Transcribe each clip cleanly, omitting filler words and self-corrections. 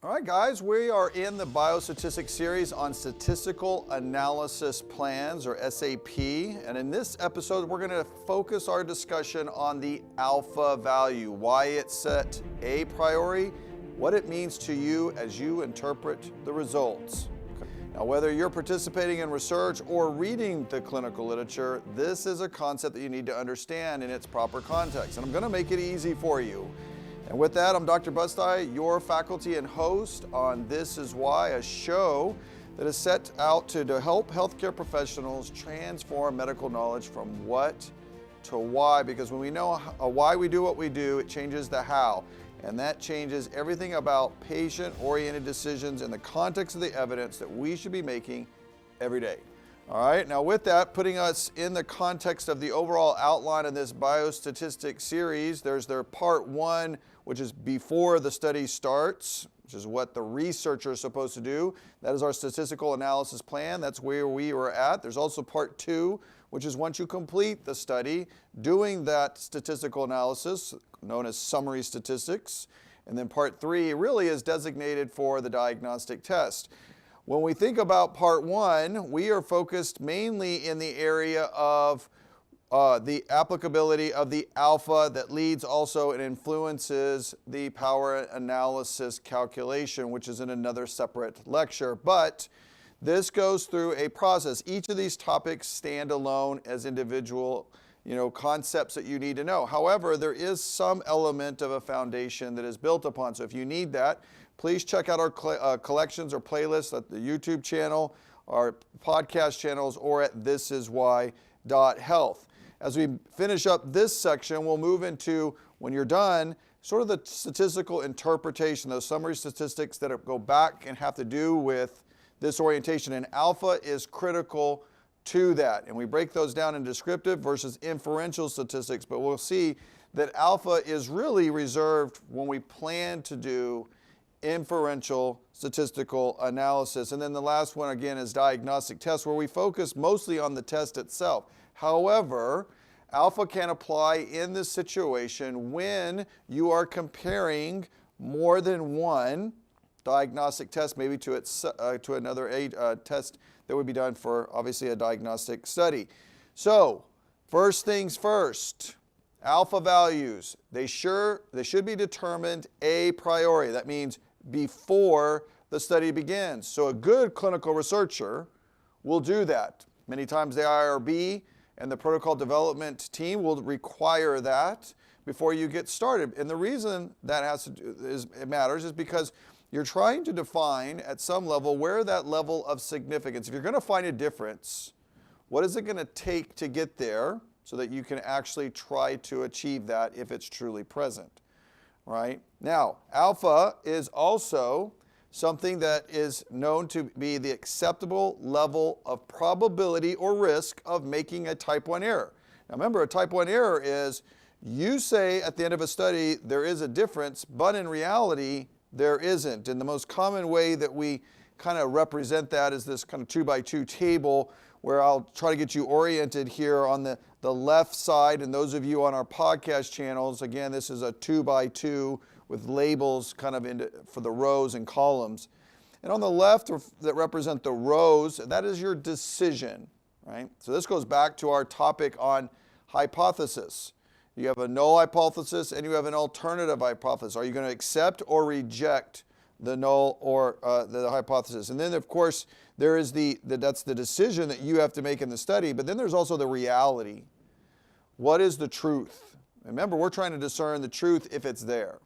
All right, guys, we are in the Biostatistics series on statistical analysis plans, or SAP. And in this episode, we're going to focus our discussion on the alpha value, why it's set a priori, what it means to you as you interpret the results. Now, whether you're participating in research or reading the clinical literature, this is a concept that you need to understand in its proper context. And I'm going to make it easy for you. And with that, I'm Dr. Busti, your faculty and host on This Is Why, a show that is set out to help healthcare professionals transform medical knowledge from what to why. Because when we know why we do what we do, it changes the how. And that changes everything about patient-oriented decisions in the context of the evidence that we should be making every day. All right, now with that, putting us in the context of the overall outline of this biostatistics series, there's their part one, which is before the study starts, which is what the researcher is supposed to do. That is our statistical analysis plan. That's where we were at. There's also part two, which is once you complete the study, doing that statistical analysis, known as summary statistics. And then part three really is designated for the diagnostic test. When we think about part one, we are focused mainly in the area of the applicability of the alpha that leads also and influences the power analysis calculation, which is in another separate lecture. But this goes through a process. Each of these topics stand alone as individual concepts that you need to know. However, there is some element of a foundation that is built upon. So if you need that, please check out our collections or playlists at the YouTube channel, our podcast channels, or at thisiswhy.health. As we finish up this section, we'll move into, when you're done, sort of the statistical interpretation, those summary statistics that go back and have to do with this orientation. And alpha is critical to that. And we break those down in descriptive versus inferential statistics, but we'll see that alpha is really reserved when we plan to do inferential statistical analysis. And then the last one, again, is diagnostic tests, where we focus mostly on the test itself. However, alpha can apply in this situation when you are comparing more than one diagnostic test, maybe to another test that would be done for, obviously, a diagnostic study. So, first things first, alpha values, they should be determined a priori. That means before the study begins. So a good clinical researcher will do that. Many times the IRB and the protocol development team will require that before you get started. And the reason that it matters is because you're trying to define at some level where that level of significance. If you're going to find a difference, what is it going to take to get there so that you can actually try to achieve that if it's truly present, right? Now, alpha is also something that is known to be the acceptable level of probability or risk of making a type 1 error. Now remember, a type 1 error is you say at the end of a study there is a difference, but in reality there isn't. And the most common way that we kind of represent that is this kind of 2x2 table, where I'll try to get you oriented here on the left side. And those of you on our podcast channels, again, this is a 2x2 with labels kind of for the rows and columns. And on the left that represent the rows, that is your decision, right? So this goes back to our topic on hypothesis. You have a null hypothesis and you have an alternative hypothesis. Are you going to accept or reject the null or the hypothesis? And then, of course, there is that's the decision that you have to make in the study, but then there's also the reality. What is the truth? Remember, we're trying to discern the truth if it's there.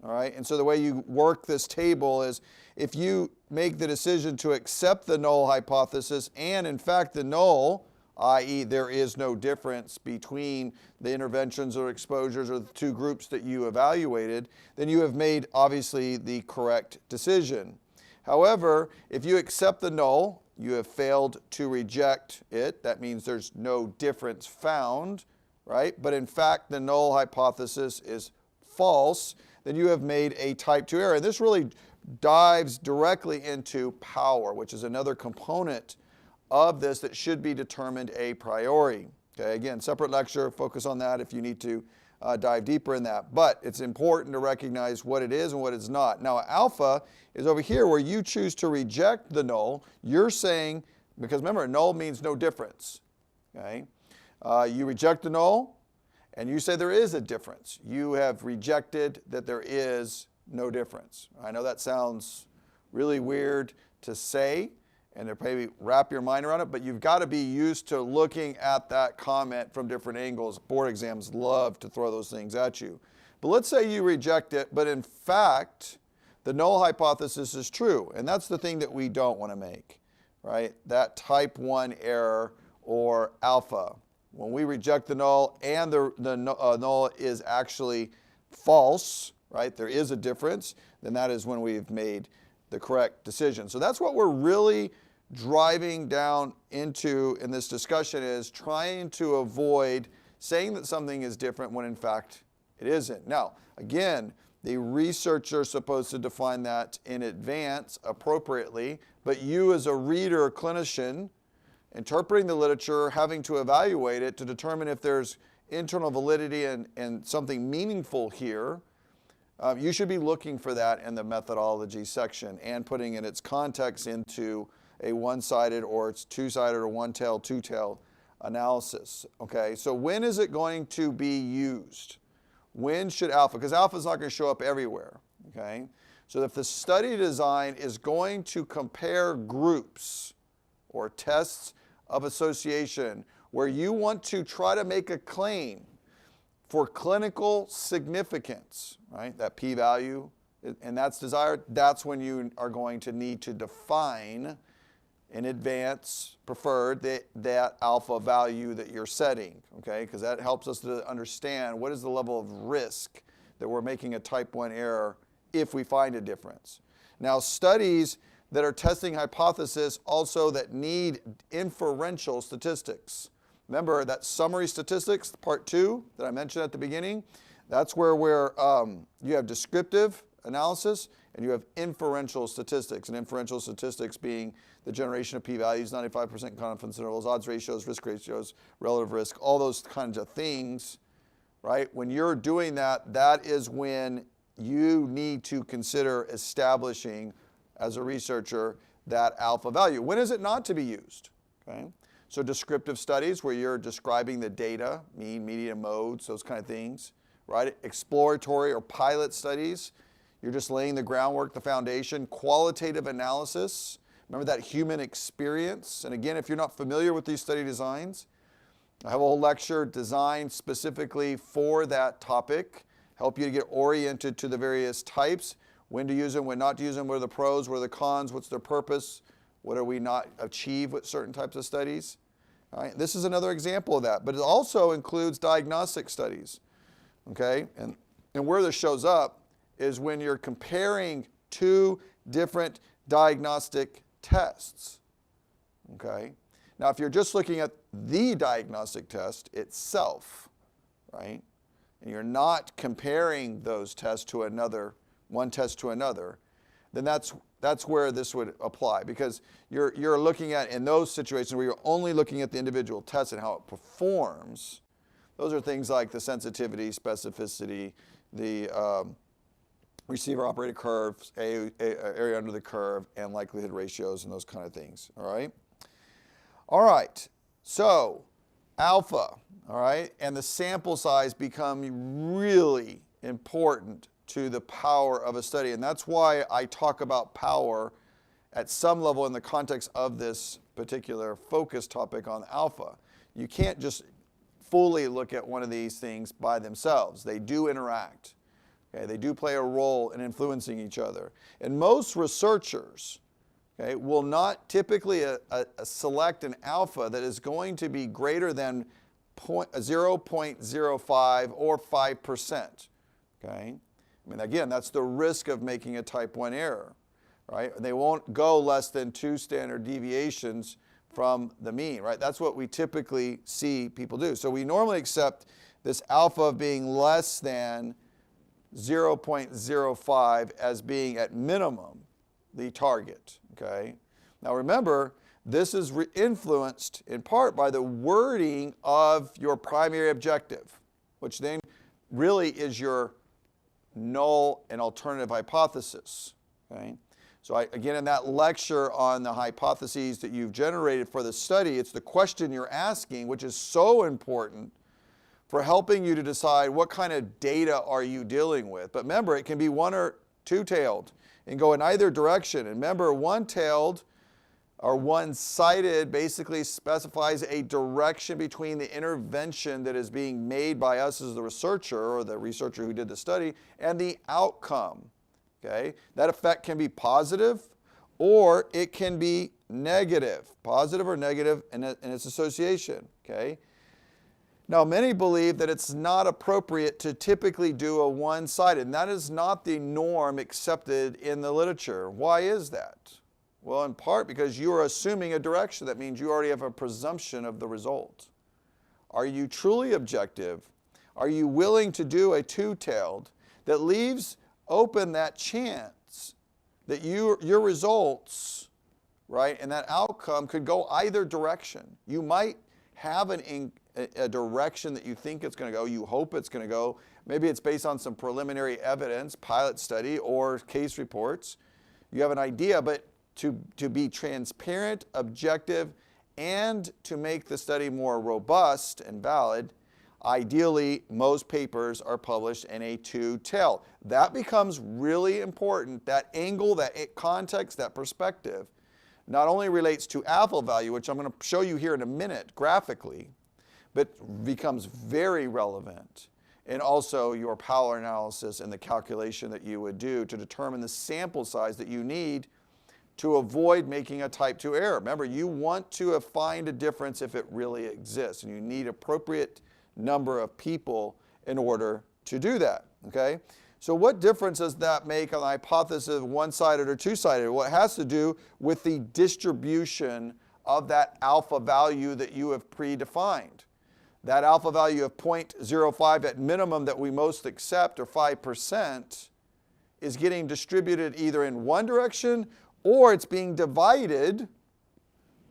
All right, and so the way you work this table is if you make the decision to accept the null hypothesis and, in fact, the null, i.e. there is no difference between the interventions or exposures or the two groups that you evaluated, then you have made, obviously, the correct decision. However, if you accept the null, you have failed to reject it. That means there's no difference found, right? But in fact, the null hypothesis is false. Then you have made a type 2 error. And this really dives directly into power, which is another component of this that should be determined a priori. Okay, again, separate lecture, focus on that if you need to dive deeper in that. But it's important to recognize what it is and what it's not. Now, alpha is over here where you choose to reject the null. You're saying, because remember, null means no difference. Okay? You reject the null, and you say there is a difference. You have rejected that there is no difference. I know that sounds really weird to say, and to maybe wrap your mind around it, but you've got to be used to looking at that comment from different angles. Board exams love to throw those things at you. But let's say you reject it, but in fact, the null hypothesis is true, and that's the thing that we don't want to make, right? That type 1 error or alpha. When we reject the null and the null is actually false, right? There is a difference, then that is when we've made the correct decision. So that's what we're really driving down into in this discussion, is trying to avoid saying that something is different when in fact it isn't. Now, again, the researcher is supposed to define that in advance appropriately, but you as a reader, clinician, interpreting the literature, having to evaluate it to determine if there's internal validity and something meaningful here, you should be looking for that in the methodology section and putting in its context into a one-sided or it's two-sided or one-tail, two-tail analysis. Okay, so when is it going to be used? When should alpha? Because alpha is not going to show up everywhere. Okay, so if the study design is going to compare groups or tests of association where you want to try to make a claim for clinical significance, right? That p-value, and that's desired, that's when you are going to need to define in advance, preferred, that alpha value that you're setting, okay? Because that helps us to understand what is the level of risk that we're making a type 1 error if we find a difference. Now, studies that are testing hypothesis also that need inferential statistics. Remember that summary statistics, part 2 that I mentioned at the beginning, that's where you have descriptive analysis and you have inferential statistics. And inferential statistics being the generation of p-values, 95% confidence intervals, odds ratios, risk ratios, relative risk, all those kinds of things, right? When you're doing that, that is when you need to consider establishing, as a researcher, that alpha value. When is it not to be used? Okay? So descriptive studies where you're describing the data, mean, median, modes, those kind of things, right? Exploratory or pilot studies, you're just laying the groundwork, the foundation. Qualitative analysis, remember that human experience. And again, if you're not familiar with these study designs, I have a whole lecture designed specifically for that topic, help you to get oriented to the various types, when to use them, when not to use them, what are the pros, what are the cons, what's their purpose, what are we not achieve with certain types of studies. All right, this is another example of that, but it also includes diagnostic studies, okay? And where this shows up is when you're comparing two different diagnostic tests, okay? Now, if you're just looking at the diagnostic test itself, right, and you're not comparing those tests to another, one test to another, then that's where this would apply, because you're looking at, in those situations where you're only looking at the individual test and how it performs, those are things like the sensitivity, specificity, the receiver operated curves, area under the curve, and likelihood ratios and those kind of things, all right? All right, so alpha, all right, and the sample size become really important to the power of a study. And that's why I talk about power at some level in the context of this particular focus topic on alpha. You can't just fully look at one of these things by themselves. They do interact. Okay? They do play a role in influencing each other. And most researchers, okay, will not typically select an alpha that is going to be greater than 0.05 or 5%. Okay? I mean, again, that's the risk of making a type 1 error, right? They won't go less than 2 standard deviations from the mean, right? That's what we typically see people do. So we normally accept this alpha of being less than 0.05 as being at minimum the target, okay? Now remember, this is influenced in part by the wording of your primary objective, which then really is your null and alternative hypothesis, okay? So again, in that lecture on the hypotheses that you've generated for the study, it's the question you're asking, which is so important for helping you to decide what kind of data are you dealing with. But remember, it can be one or two-tailed and go in either direction. And remember, one-tailed or one-sided basically specifies a direction between the intervention that is being made by us as the researcher or the researcher who did the study and the outcome. Okay? That effect can be positive or it can be negative, positive or negative in its association. Okay? Now, many believe that it's not appropriate to typically do a one-sided, and that is not the norm accepted in the literature. Why is that? Well, in part because you are assuming a direction. That means you already have a presumption of the result. Are you truly objective? Are you willing to do a two-tailed that leaves open that chance that your results, right, and that outcome could go either direction? You might have a direction that you think it's going to go, you hope it's going to go. Maybe it's based on some preliminary evidence, pilot study, or case reports. You have an idea, but to be transparent, objective, and to make the study more robust and valid, ideally, most papers are published in a two-tail. That becomes really important. That angle, that context, that perspective not only relates to alpha value, which I'm going to show you here in a minute graphically, but becomes very relevant in also your power analysis and the calculation that you would do to determine the sample size that you need to avoid making a type 2 error. Remember, you want to find a difference if it really exists, and you need appropriate number of people in order to do that, okay? So what difference does that make on the hypothesis of one-sided or two-sided? Well, it has to do with the distribution of that alpha value that you have predefined. That alpha value of 0.05 at minimum that we most accept, or 5%, is getting distributed either in one direction or it's being divided,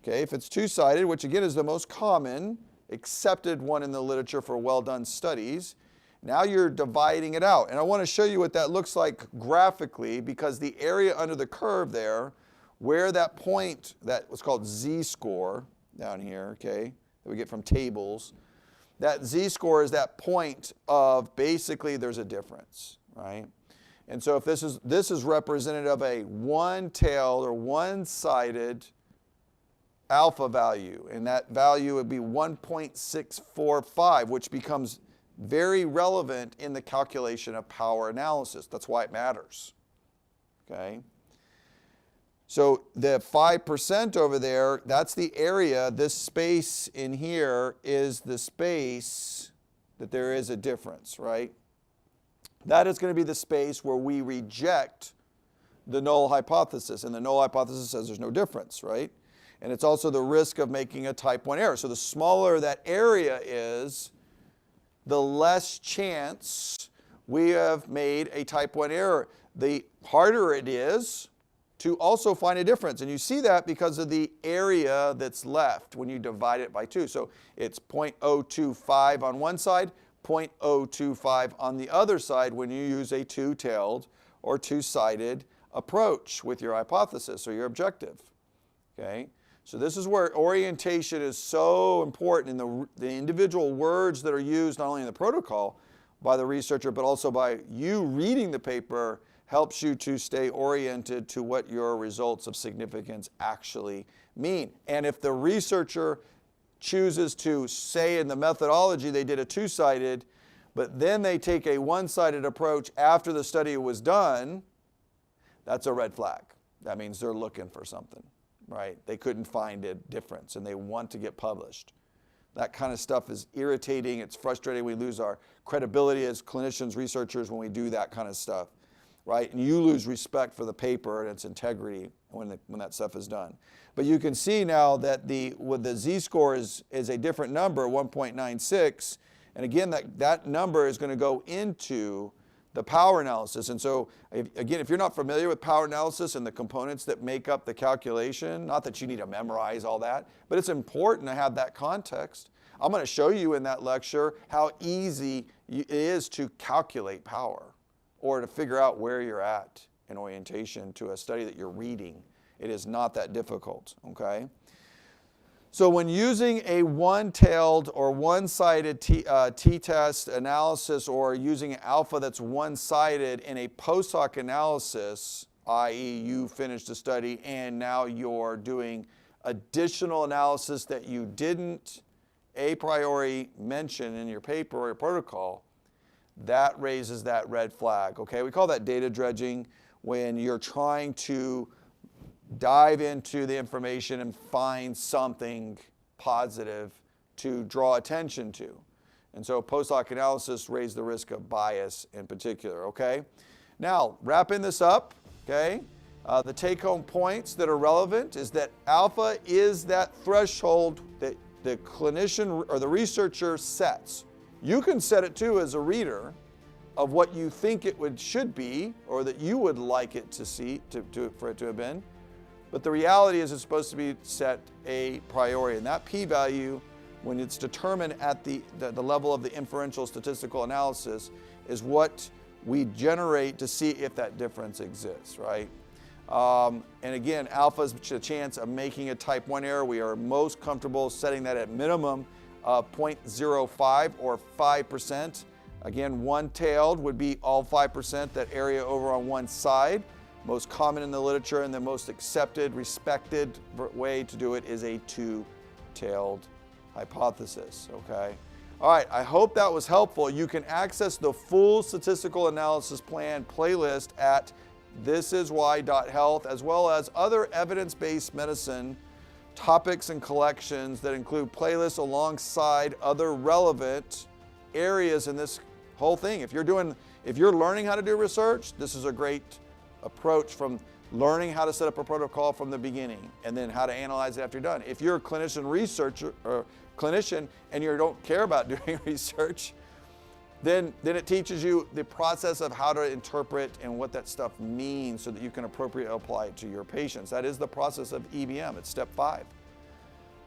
okay, if it's two-sided, which again is the most common, accepted one in the literature for well-done studies. Now you're dividing it out. And I want to show you what that looks like graphically, because the area under the curve there, where that point, that what's called z-score down here, okay, that we get from tables, that z-score is that point of basically there's a difference, right? And so if this is representative of a one-tailed or one-sided alpha value, and that value would be 1.645, which becomes very relevant in the calculation of power analysis. That's why it matters, okay? So the 5% over there, that's the area. This space in here is the space that there is a difference, right? That is going to be the space where we reject the null hypothesis. And the null hypothesis says there's no difference, right? And it's also the risk of making a type 1 error. So the smaller that area is, the less chance we have made a type 1 error. The harder it is to also find a difference. And you see that because of the area that's left when you divide it by 2. So it's 0.025 on one side, 0.025 on the other side when you use a two-tailed or two-sided approach with your hypothesis or your objective, okay? So this is where orientation is so important in the individual words that are used not only in the protocol by the researcher, but also by you reading the paper helps you to stay oriented to what your results of significance actually mean. And if the researcher chooses to say in the methodology they did a two-sided, but then they take a one-sided approach after the study was done, that's a red flag. That means they're looking for something, right? They couldn't find a difference and they want to get published. That kind of stuff is irritating. It's frustrating. We lose our credibility as clinicians, researchers when we do that kind of stuff, right? And you lose respect for the paper and its integrity when that stuff is done. But you can see now that the z-score is a different number, 1.96, and again, that number is going to go into the power analysis. And so, again, if you're not familiar with power analysis and the components that make up the calculation, not that you need to memorize all that, but it's important to have that context. I'm going to show you in that lecture how easy it is to calculate power or to figure out where you're at in orientation to a study that you're reading. It is not that difficult, okay? So when using a one-tailed or one-sided t-test analysis or using alpha that's one-sided in a post hoc analysis, i.e. you finished a study and now you're doing additional analysis that you didn't a priori mention in your paper or your protocol, that raises that red flag, okay? We call that data dredging, when you're trying to dive into the information and find something positive to draw attention to. And so post hoc analysis raised the risk of bias in particular, okay? Now, wrapping this up, okay? The take-home points that are relevant is that alpha is that threshold that the clinician or the researcher sets. You can set it too as a reader of what you think it should be or that you would like it to see, for it to have been. But the reality is it's supposed to be set a priori. And that p-value, when it's determined at the level of the inferential statistical analysis, is what we generate to see if that difference exists, right? And again, alpha is a chance of making a type 1 error. We are most comfortable setting that at minimum 0.05 or 5%. Again, one-tailed would be all 5%, that area over on one side. Most common in the literature and the most accepted, respected way to do it is a two-tailed hypothesis, okay? All right, I hope that was helpful. You can access the full statistical analysis plan playlist at thisiswhy.health, as well as other evidence-based medicine topics and collections that include playlists alongside other relevant areas in this whole thing. If you're learning how to do research, this is a great approach, from learning how to set up a protocol from the beginning and then how to analyze it after you're done. If you're a clinician researcher or clinician and you don't care about doing research, then it teaches you the process of how to interpret and what that stuff means so that you can appropriately apply it to your patients. That is the process of EBM. It's step 5.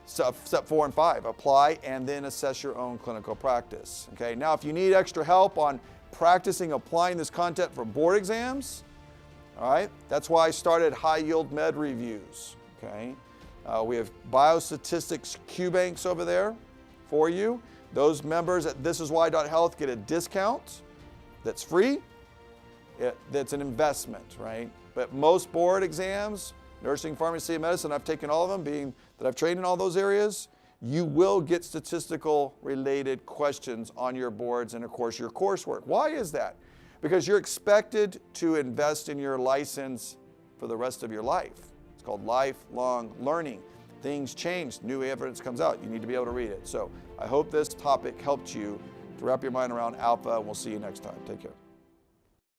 Step 4 and 5, apply and then assess your own clinical practice. Okay, now if you need extra help on practicing applying this content for board exams, all right, that's why I started High Yield Med Reviews. Okay, we have Biostatistics Q banks over there for you. Those members at thisiswhy.health get a discount that's free. That's an investment, right? But most board exams, nursing, pharmacy, and medicine, I've taken all of them, being that I've trained in all those areas, you will get statistical related questions on your boards and of course your coursework. Why is that? Because you're expected to invest in your license for the rest of your life. It's called lifelong learning. Things change, new evidence comes out, you need to be able to read it. So I hope this topic helped you to wrap your mind around alpha, and we'll see you next time. Take care.